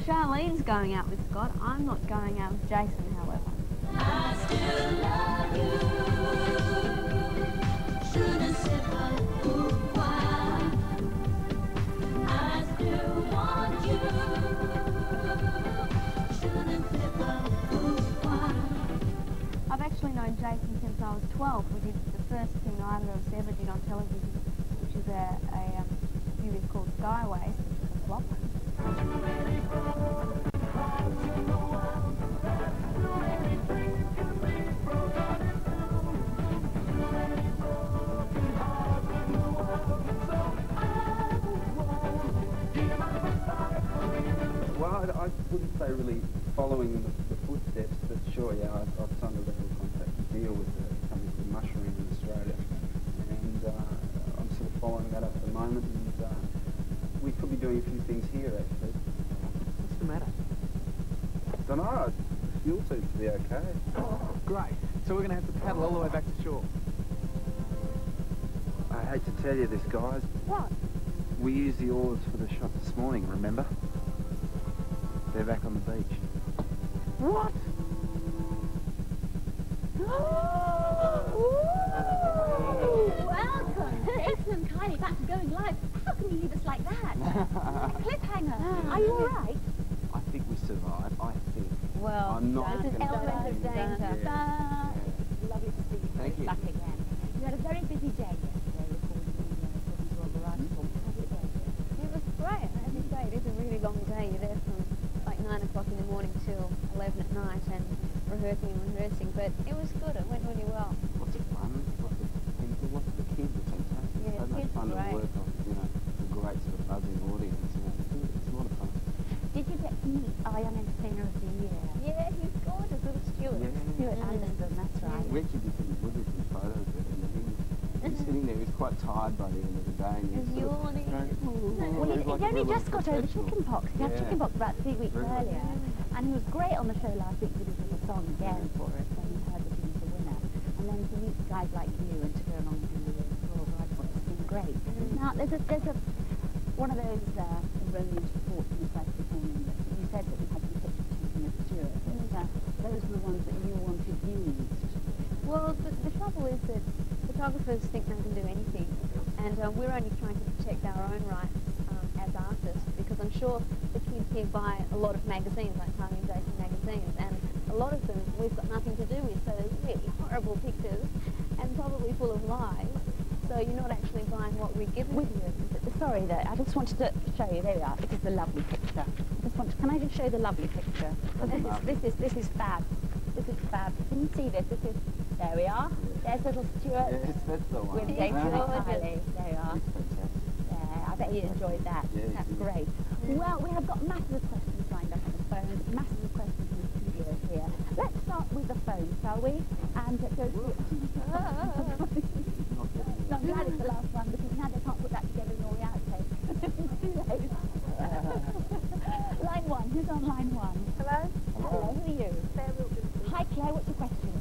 Charlene's going out with Scott. I'm not going out with Jason, however. I still love you. Shouldn't say but why. I still want you. Shouldn't say but why. I've actually known Jason since I was 12. We did the first thing either of us ever did on television, which is a series called Skyways, which is a flop. Well, I wouldn't say really following the footsteps, but sure, yeah, I've signed a level of contract deal with a company called Mushroom in Australia, and I'm sort of following that up at the moment, and we could be doing a few things here, actually. What's the matter? Don't know, the fuel seems to be okay. Great. So we're going to have to paddle all the way back to shore. I hate to tell you this, guys. What? We used the oars for the shot this morning, remember? They're back on the beach. What? Welcome, Jason and Kylie, back to going live. How can you leave us like that? Cliffhanger. Are you all right? I think we survived, I think. Well, I'm not this is gonna- element of danger. Lovely to see you Thank you. back again. You had a very busy day yesterday recording the on the right form. How did it go? It was great. As you say, it is a really long day. You're there from like 9 o'clock in the morning till 11 at night and rehearsing, but it was good. It went really well. Lots of fun, lots of people, lots of the kids are fantastic. Yeah, So much kids fun are to great. work on, you know, a great sort of buzzing audience. You know, it's a lot of fun. Did you get to meet our Young Entertainer of the Year? Yeah, he's gorgeous, little Stuart. Yeah. Stuart Anderson, that's right. We actually did some photos with him, and he was sitting there, he was quite tired by the end of the day, and he was sort of yawning. going, Well, he'd only just got over chicken pox. He had chicken pox about 3 weeks earlier. And he was great on the show last week with his little song again for us when he heard that he was the winner. And then to meet guys like you and to go along and do the Royal Bride, it's been great. Now, there's a one of those erroneous reports in the press this morning that you said that we had some pictures taken of Stuart. Those were the ones that you wanted used. Well, the trouble is that photographers think they can do anything, and we're only trying to protect our own rights as artists, because I'm sure the kids here buy a lot of magazines, like Kylie and Jason magazines, and a lot of them we've got nothing to do with, so they're really horrible pictures, and probably full of lies, so you're not actually buying what we're giving you. Sorry, though, I just wanted to show you. There we are. It is the lovely picture. Can I just show the lovely picture? This is fab. This is fab. Can you see this? There we are. There's little Stuart. yes, that's the one. With Jason and Gorgeous. Kylie. There you are. It's fantastic. Yeah, I bet you enjoyed that. Yeah, That's yeah. great. Well, we have got masses of questions lined up on the phone, masses of questions in the studio here. Let's start with the phone, shall we? And go through No, I'm glad it's the last one, because now they can't put that together in all the outtakes. It's too late. Line one. Who's on line one? Hello? Hello, who are you? Claire Wilkinson. Hi, Claire. What's your question?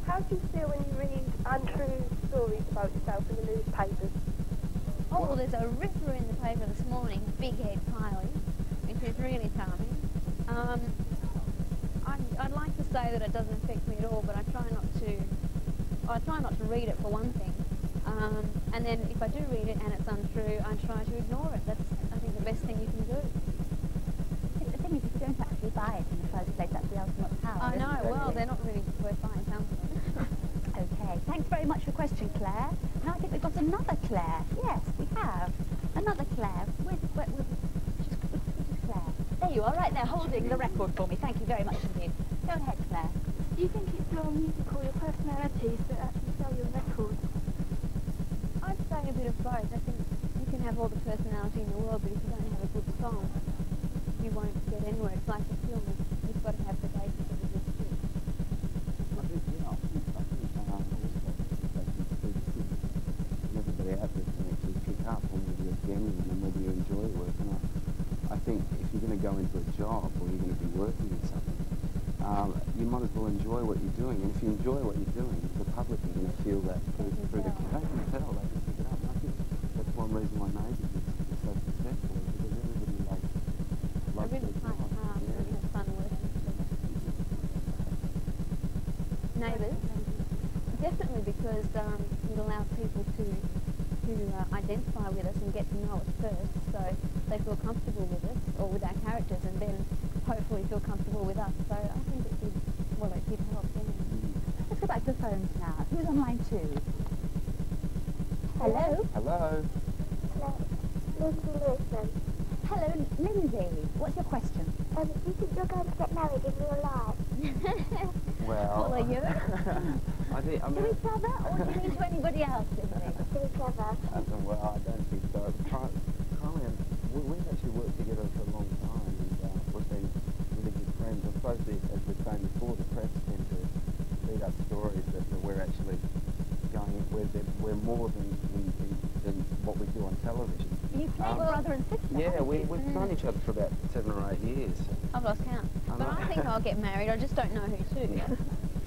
How do you feel when you read untrue stories about yourself in the newspapers? Oh, well, there's a ripper in the paper this morning, Big Head Kylie, which is really charming. I'd like to say that it doesn't affect me at all, but I try not to read it for one thing. And then if I do read it and it's untrue, I try to ignore it. That's, I think, the best thing you can do. I think the thing is, if you don't actually buy it in the first place, that's the ultimate power. I know, isn't it? well, they're not really worth buying, some of them. Okay, thanks very much for your question, Claire. Now I think we've got another Claire. Yes, we have. Another Claire. Which is Claire? There you are, right there, holding the record for me. Thank you very much indeed. Go ahead, Claire. Do you think it's your music or your personalities that actually sell your records? I'd say a bit of both. I think you can have all the personality in the world, but if you don't have a good song, you won't get anywhere. It's like a film. You've got to have the basis of a good script. Everybody out there can actually pick up on whether you're genuine and whether you enjoy work. And I think if you're going to go into a job or you're going to be working in something, you might as well enjoy what you're doing. And if you enjoy what you're doing, the public are going to feel that through the they can tell, they can pick it up. And I think that's one reason why Neighbours is so successful, because everybody loves really quite really have fun working together. Neighbours, definitely, because it allows people to identify with us and get to know us first, so they feel comfortable with us or with our characters, and then hopefully feel comfortable with us. So I think it did, well, it did help. Yeah. Let's go back to the phones now. Who's on line 2? Hello? Hello. Lindsay Lewison. Hello, Lindsay. What's your question? Do you think you're going to get married in real life? Well, Well, are you? I think, I To mean, each other, or do you mean to anybody else, Lindsay? To each other. well, I don't think so. Kylie and we've actually worked together for a long time, and we've been really good friends. I suppose, as we've saying before, the press tend to feed us stories that we're actually we're more than what we do on television. You play brother and sister. Yeah, we've known each other for about 7 or 8 years. I've lost count. But I think I'll get married. I just don't know who to.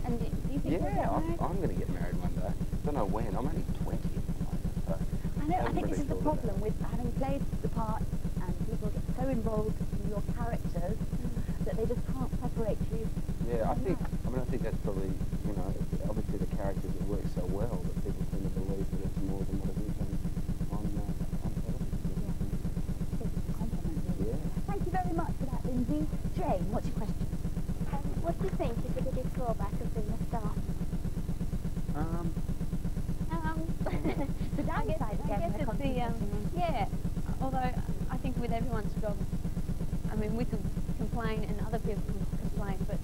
And do you think you'll get married? I'm going to get married one day. Don't know when. I'm only 20 at the moment, so I know, I think this is the problem with having played the part, and people get so involved in your characters that they just can't separate you. Yeah, I think that's probably, obviously the characters that work so well that people tend to believe that it's more than what it is on television. Compliment, really. Yeah. Thank you very much for that, Lindsay. Jane, what's your question? What do you think is the biggest drawback of being a star? The downside, I guess it's the, yeah, although I think with everyone's job, I mean, we could complain and other people can complain, but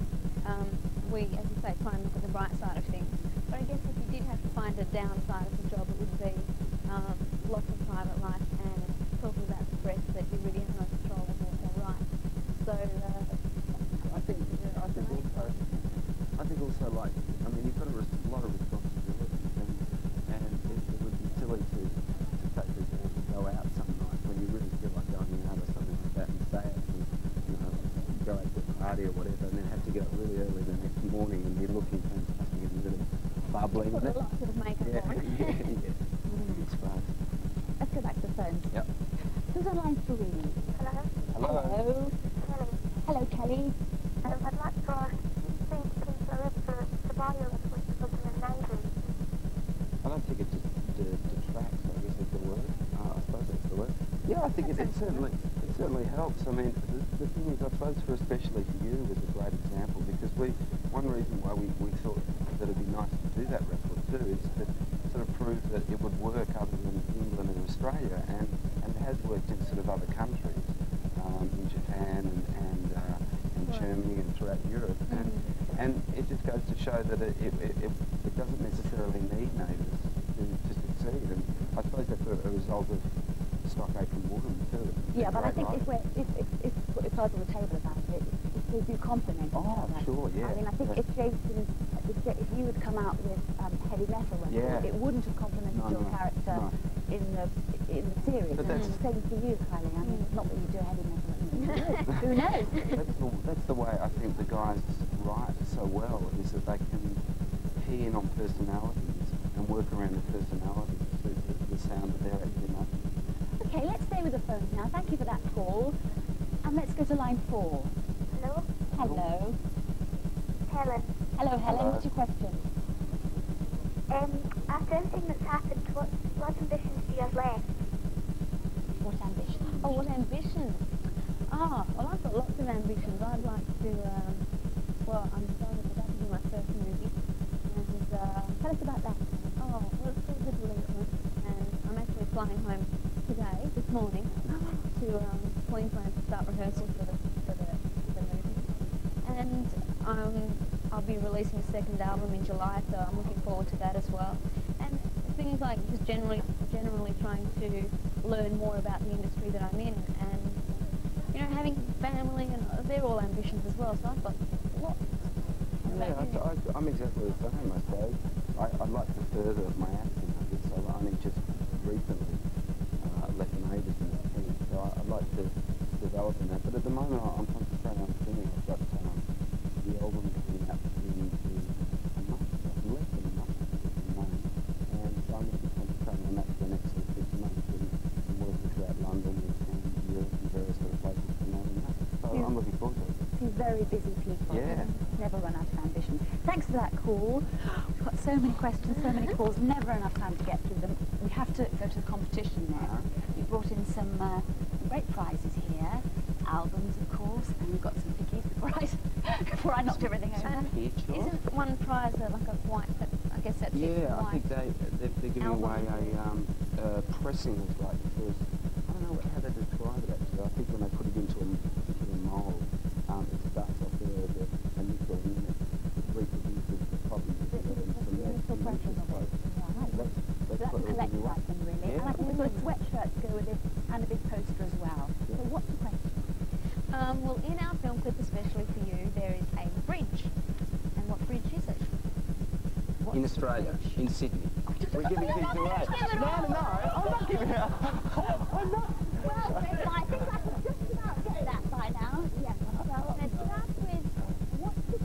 we, as you say, try and look at the bright side of things. But I guess if you did have to find a downside of the job, it would be lots of private life and talking about the press that you really have no control of what they write. So, I think also, like, I mean, you've got a lot of responsibilities, and it would be silly to say, for example, go out some night when you really feel like going out or something like that and stay out and, go out to a party or whatever, and then have to get up really early the next morning and be looking fantastic and really bubbly. put a lot of makeup on. Let's go back to the phones. Yep. Who's on line 3? Hello? Hello. Kelly. Hello, Kelly. I'd like to ask, do you think people are up for violence with looking at neighbours? I don't think it just detracts, I guess is the word. I suppose that's the word. Yeah, I think it certainly helps. I mean, the thing is, I suppose especially for you was a great example, because one reason why we thought that it'd be nice to do that record too is to sort of prove that it would work other than England and Australia, and it has worked in sort of other countries, in Japan and Germany and throughout Europe, and it just goes to show that it doesn't necessarily need neighbours to succeed, and I suppose that's a result of Stock Aitken Woodham too. Yeah, but I think if put your cards on the table about it, if they do complement each other. Sure, yeah. I mean, I think if you had come out with heavy metal record, it wouldn't have complemented your character in the series. But and it's the same for you, Kylie. I mean, not that you do heavy metal. Who knows? That's the way I think the guys write so well, is that they can key in on personalities and work around the personalities to the sound that they're actually making. Okay, let's stay with the phones now. Thank you for that call. And let's go to line 4. Hello? Hello. Helen. Hello, Helen. What's your question? After everything that's happened, what ambitions do you have left? What ambition? Oh, what ambition? Well, I've got lots of ambitions. I'd like to, I'm decided that to be my first movie. And, Tell us about that. well, it's called The Delinquent, and I'm actually flying home today, this morning, to Queensland to start rehearsal for the movie. And I'll be releasing a second album in July, so I'm looking forward to that as well. And things like just generally trying to learn more about the industry that I'm in, and having family, and they're all ambitions as well. So I've got lots. Yeah, I'm exactly the same, I suppose. I'd like to further my acting, I guess. I've only just recently left Neighbours in that thing, so I'd like to develop in that. But at the moment, I'm concentrating on singing. I've got the album coming out in a month, less than a month, at the moment. And so I'm going to be concentrating on that for the next 6 months, and working throughout London and Europe and various other places promoting that. So very busy people. Yeah. Never run out of ambition. Thanks for that call. We've got so many questions, so many calls, never enough time to get through them. We have to go to the competition next. We brought in some great prizes here. Albums, of course, and we've got some pickies before I knocked everything over. Isn't one prize like a white, I guess that's Yeah, I white think they're giving album. away a pressing of like the first, I don't know how they describe it actually. I think when they put it into a particular mould, it starts off there as a nickel and then it reproduces the problem. Initial pressure of it. Right. So that's a collector item, really. Yeah. And I think we've got a sweatshirt to go with it and a big poster as well. Yeah. So what's the question? Well, in our film clip, especially for you, there is a bridge. And what bridge is it? In Australia, in Sydney. We're giving things away. No, I'm not giving out. I'm not. Well, I think I can just about get that by now. Yes. Well, It starts with what's the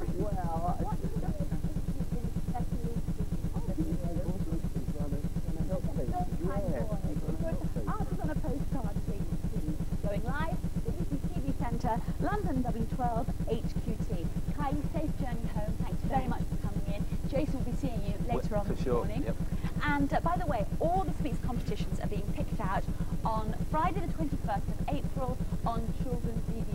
Answers on a postcard, please. Going live, BBC TV Centre, London W12 HQT. Kylie, safe journey home. Thanks very much for coming in. Jason will be seeing you later on For this sure, morning. yep. And by the way, all this week's competitions are being picked out on Friday the 21st of April on Children's DVD.